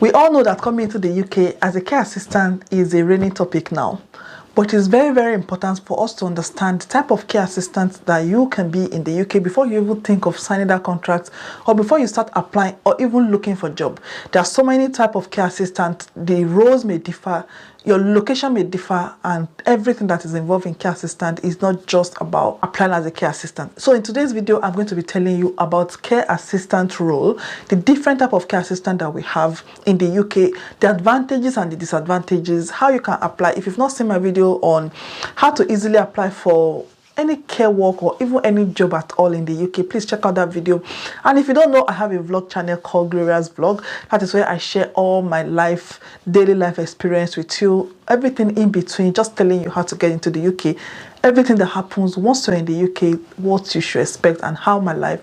We all know that coming into the UK as a care assistant is a reigning topic now. But it's very, very important for us to understand the type of care assistant that you can be in the UK before you even think of signing that contract or before you start applying or even looking for a job. There are so many types of care assistant. The roles may differ, your location may differ, and everything that is involved in care assistant is not just about applying as a care assistant. So in today's video, I'm going to be telling you about care assistant role, the different type of care assistant that we have in the UK, the advantages and the disadvantages, how you can apply. If you've not seen my video on how to easily apply for any care work or even any job at all in the UK, please check out that video. And if you don't know, I have a vlog channel called Gloria's Vlog. That is where I share all my daily life experience with you, everything in between, just telling you how to get into the UK, everything that happens once you're in the UK, what you should expect, and how my life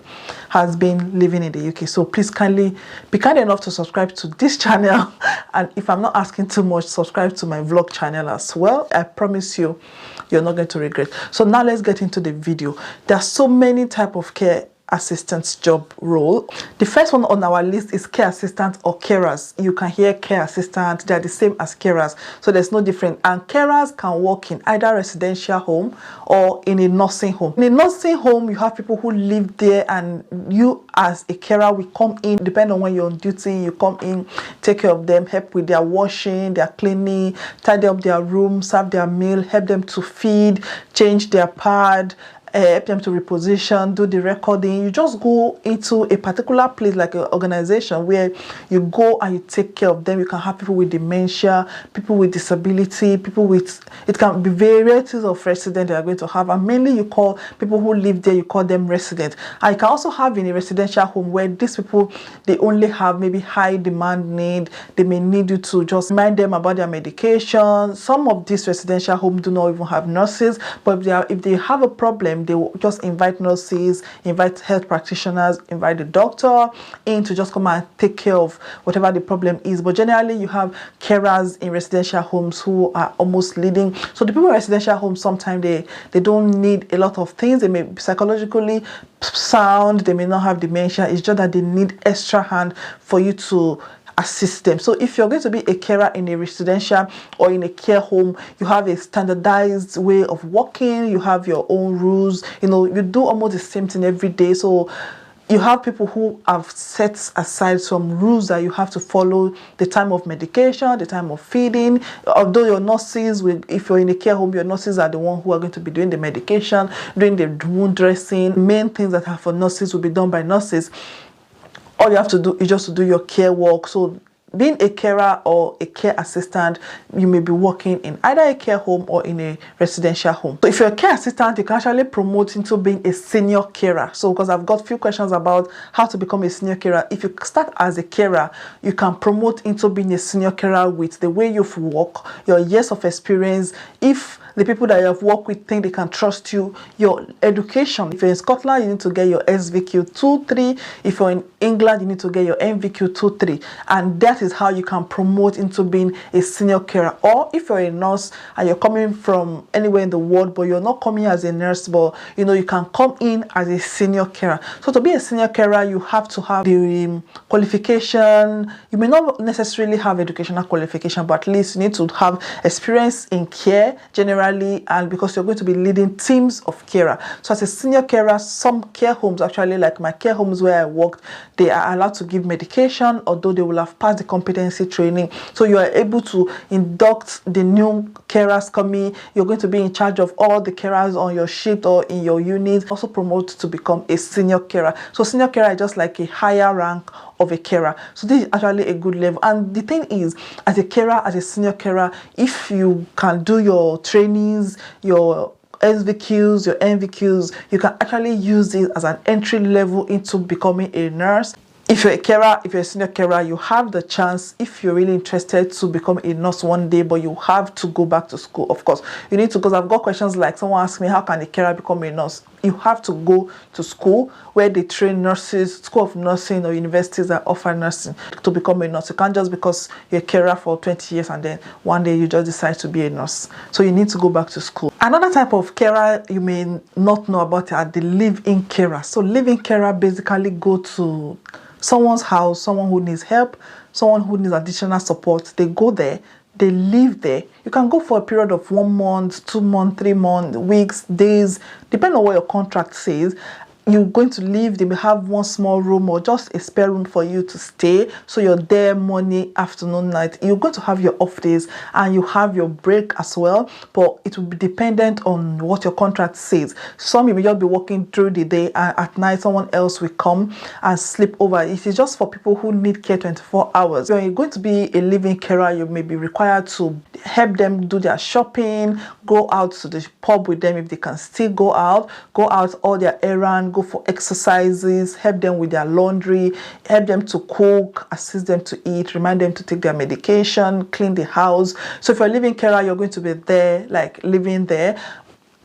has been living in the UK. So please kindly be kind enough to subscribe to this channel, and if I'm not asking too much, subscribe to my vlog channel as well. I promise you, you're not going to regret. So now let's get into the video. There are so many types of care assistant's job role. The first one on our list is care assistant or carers. You can hear care assistant, they're the same as carers, so there's no difference. And carers can work in either residential home or in a nursing home. In a nursing home, you have people who live there, and you as a carer will come in, depending on when you're on duty, you come in, take care of them, help with their washing, their cleaning, tidy up their room, serve their meal, help them to feed, change their pad, help them to reposition, do the recording. You just go into a particular place like an organization where you go and you take care of them. You can have people with dementia, people with disability, people with, it can be varieties of residents that are going to have, and mainly you call people who live there, you call them residents. And you can also have in a residential home where these people, they only have maybe high demand need. They may need you to just remind them about their medication. Some of these residential homes do not even have nurses, but if they have a problem, they will just invite nurses, invite health practitioners, invite the doctor in to just come and take care of whatever the problem is. But generally, you have carers in residential homes who are almost leading. So the people in residential homes, sometimes they don't need a lot of things. They may be psychologically sound, they may not have dementia. It's just that they need extra hand for you to assist them. So if you're going to be a carer in a residential or in a care home, you have a standardized way of working, you have your own rules, you do almost the same thing every day. So you have people who have set aside some rules that you have to follow: the time of medication, the time of feeding. Although your nurses, if you're in a care home, your nurses are the ones who are going to be doing the medication, doing the wound dressing. Main things that are for nurses will be done by nurses. All you have to do is just to do your care work. So being a carer or a care assistant, you may be working in either a care home or in a residential home. So if you're a care assistant, you can actually promote into being a senior carer. So because I've got a few questions about how to become a senior carer. If you start as a carer, you can promote into being a senior carer with the way you've worked, your years of experience. If the people that you have worked with think they can trust you, your education. If you're in Scotland, you need to get your SVQ 2-3. If you're in England, you need to get your NVQ 2-3. And that is how you can promote into being a senior carer. Or if you're a nurse and you're coming from anywhere in the world, but you're not coming as a nurse, but you can come in as a senior carer. So to be a senior carer, you have to have the qualification. You may not necessarily have educational qualification, but at least you need to have experience in care generally, and because you're going to be leading teams of carer. So as a senior carer, some care homes, actually like my care homes where I worked, they are allowed to give medication, although they will have passed the competency training. So you are able to induct the new carers coming. You're going to be in charge of all the carers on your shift or in your unit. Also promote to become a senior carer. So senior carer is just like a higher rank of a carer. So this is actually a good level. And the thing is, as a carer, as a senior carer, if you can do your trainings, your SVQs, your NVQs, you can actually use it as an entry level into becoming a nurse. If you're a carer, if you're a senior carer, you have the chance, if you're really interested, to become a nurse one day, but you have to go back to school. Of course, you need to, because I've got questions like someone asked me, how can a carer become a nurse? You have to go to school where they train nurses, school of nursing or universities that offer nursing to become a nurse. You can't just because you're a carer for 20 years and then one day you just decide to be a nurse. So you need to go back to school. Another type of carer you may not know about are the live-in carer. So live-in carer basically go to someone's house, someone who needs help, someone who needs additional support, they go there, they live there. You can go for a period of 1 month, 2 months, 3 months, weeks, days, depending on what your contract says. You're going to leave, they may have one small room or just a spare room for you to stay. So you're there morning, afternoon, night. You're going to have your off days and you have your break as well. But it will be dependent on what your contract says. Some you may just be working through the day, and at night someone else will come and sleep over. It is just for people who need care 24 hours. When you're going to be a living carer, you may be required to help them do their shopping, go out to the pub with them if they can still go out all their errands, go for exercises, help them with their laundry, help them to cook, assist them to eat, remind them to take their medication, clean the house. So if you're a living carer, you're going to be there, like living there.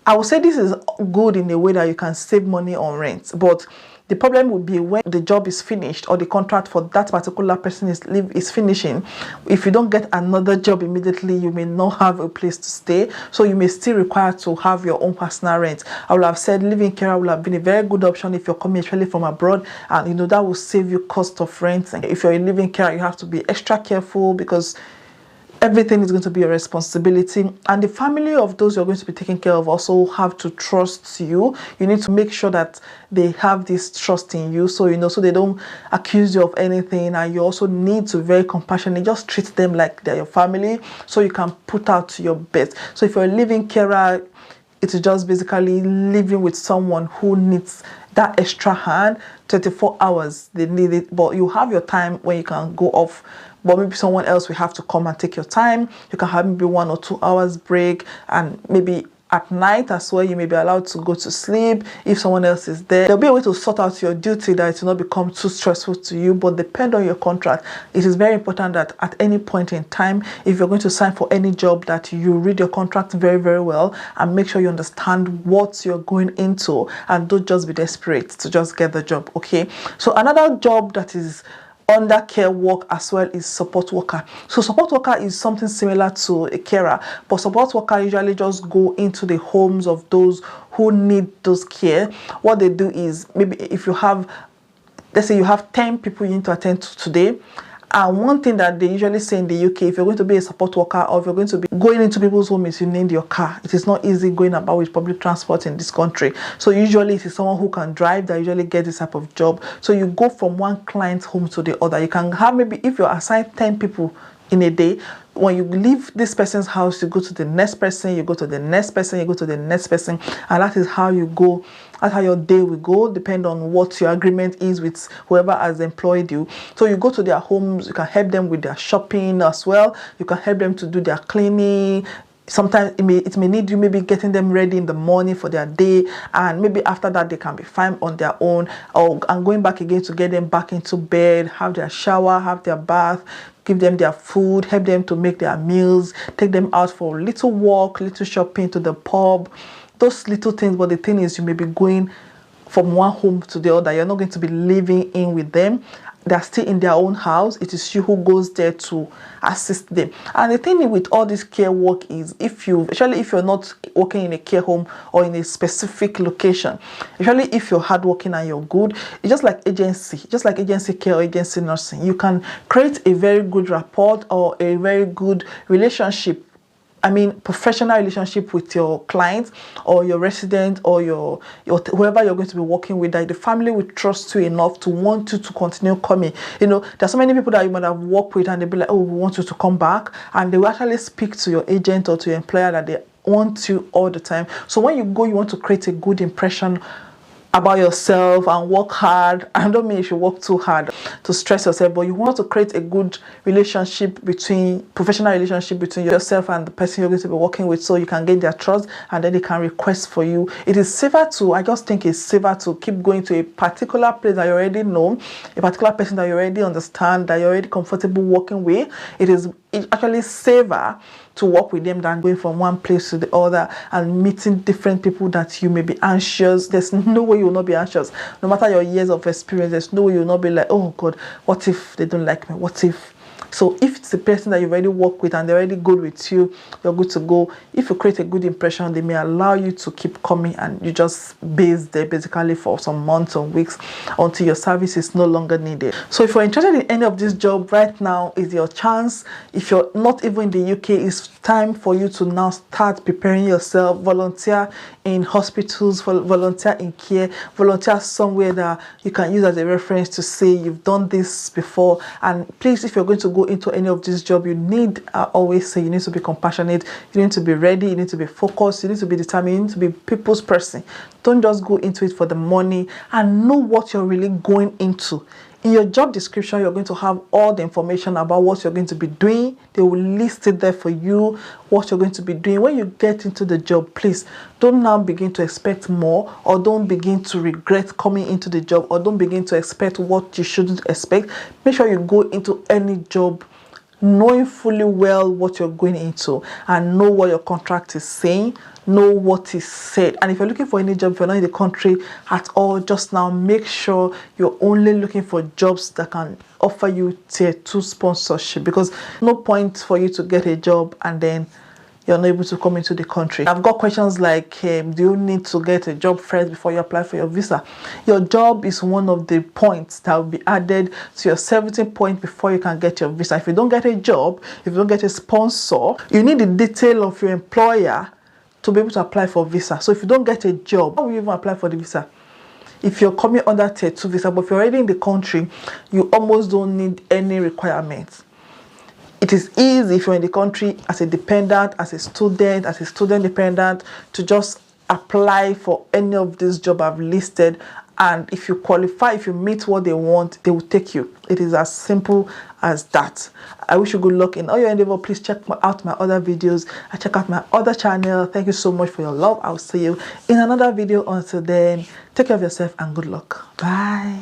I would say this is good in a way that you can save money on rent, but the problem would be when the job is finished or the contract for that particular person is finishing. If you don't get another job immediately, you may not have a place to stay. So you may still require to have your own personal rent. I would have said living carer would have been a very good option if you're coming actually from abroad, and that will save you cost of rent. And if you're a living carer, you have to be extra careful because everything is going to be your responsibility, and the family of those you're going to be taking care of also have to trust you. You need to make sure that they have this trust in you, so so they don't accuse you of anything, and you also need to very compassionately just treat them like they're your family, so you can put out your best. So if you're a living carer, it is just basically living with someone who needs that extra hand 24 hours. They need it, but you have your time when you can go off. But maybe someone else will have to come and take your time. You can have maybe 1 or 2 hours break, and maybe at night as well, you may be allowed to go to sleep if someone else is there. There'll be a way to sort out your duty that it will not become too stressful to you, but depend on your contract. It is very important that at any point in time, if you're going to sign for any job, that you read your contract very, very well and make sure you understand what you're going into, and don't just be desperate to just get the job, okay? So another job that is under care work as well is support worker. So support worker is something similar to a carer, but support worker usually just go into the homes of those who need those care. What they do is, maybe if you have, let's say you have 10 people you need to attend to today, and one thing that they usually say in the UK, if you're going to be a support worker or if you're going to be going into people's homes, you need your car. It is not easy going about with public transport in this country. So usually it is someone who can drive that usually gets this type of job. So you go from one client's home to the other. You can have, maybe if you're assigned 10 people in a day, when you leave this person's house, you go to the next person, you go to the next person, you go to the next person, and that is how you go. That's how your day will go, depend on what your agreement is with whoever has employed you. So you go to their homes, you can help them with their shopping as well. You can help them to do their cleaning. Sometimes it may need you maybe getting them ready in the morning for their day, and maybe after that they can be fine on their own, and going back again to get them back into bed, have their shower, have their bath, give them their food, help them to make their meals, take them out for a little walk, little shopping, to the pub, those little things. But the thing is, you may be going from one home to the other. You're not going to be living in with them. They're still in their own house. It is you who goes there to assist them. And the thing with all this care work is, especially if you're not working in a care home or in a specific location, especially if you're hardworking and you're good, it's just like agency care or agency nursing. You can create a very good rapport or a very good relationship, professional relationship with your client or your resident or your whoever you're going to be working with, that the family will trust you enough to want you to continue coming. There's so many people that you might have worked with and they'll be like, oh, we want you to come back, and they will actually speak to your agent or to your employer that they want you all the time. So when you go, you want to create a good impression about yourself and work hard. I don't mean you should work too hard to stress yourself, but you want to create a good professional relationship between yourself and the person you're going to be working with, so you can gain their trust and then they can request for you. I just think it's safer to keep going to a particular place that you already know, a particular person that you already understand, that you're already comfortable working with. It's actually safer to work with them than going from one place to the other and meeting different people that you may be anxious. There's no way you will not be anxious. No matter your years of experience, there's no way you will not be like, oh God, what if they don't like me? What if So if it's the person that you already work with and they're already good with you, you're good to go. If you create a good impression, they may allow you to keep coming and you just base there basically for some months or weeks until your service is no longer needed. So if you're interested in any of this job, right now is your chance. If you're not even in the UK, it's time for you to now start preparing yourself. Volunteer in hospitals, volunteer in care, volunteer somewhere that you can use as a reference to say you've done this before. And please, if you're going to go into any of this job, you need, I always say, you need to be compassionate, you need to be ready, you need to be focused, you need to be determined, you need to be people's person. Don't just go into it for the money, and know what you're really going into. In your job description, you're going to have all the information about what you're going to be doing. They will list it there for you, what you're going to be doing. When you get into the job, please don't now begin to expect more, or don't begin to regret coming into the job, or don't begin to expect what you shouldn't expect. Make sure you go into any job knowing fully well what you're going into, and know what your contract is saying, know what is said. And if you're looking for any job, if you're not in the country at all, just now make sure you're only looking for jobs that can offer you tier 2 sponsorship, because no point for you to get a job and then you're not able to come into the country. I've got questions like, do you need to get a job first before you apply for your visa? Your job is one of the points that will be added to your 17 point before you can get your visa. If you don't get a job, if you don't get a sponsor, you need the detail of your employer to be able to apply for visa. So if you don't get a job, how will you even apply for the visa? If you're coming under tier 2 visa, but if you're already in the country, you almost don't need any requirements. It is easy if you're in the country as a dependent, as a student dependent, to just apply for any of these jobs I've listed. And if you qualify, if you meet what they want, they will take you. It is as simple as that. I wish you good luck in all your endeavor. Please check out my other videos and check out my other channel. Thank you so much for your love. I'll see you in another video. Until then, take care of yourself and good luck. Bye.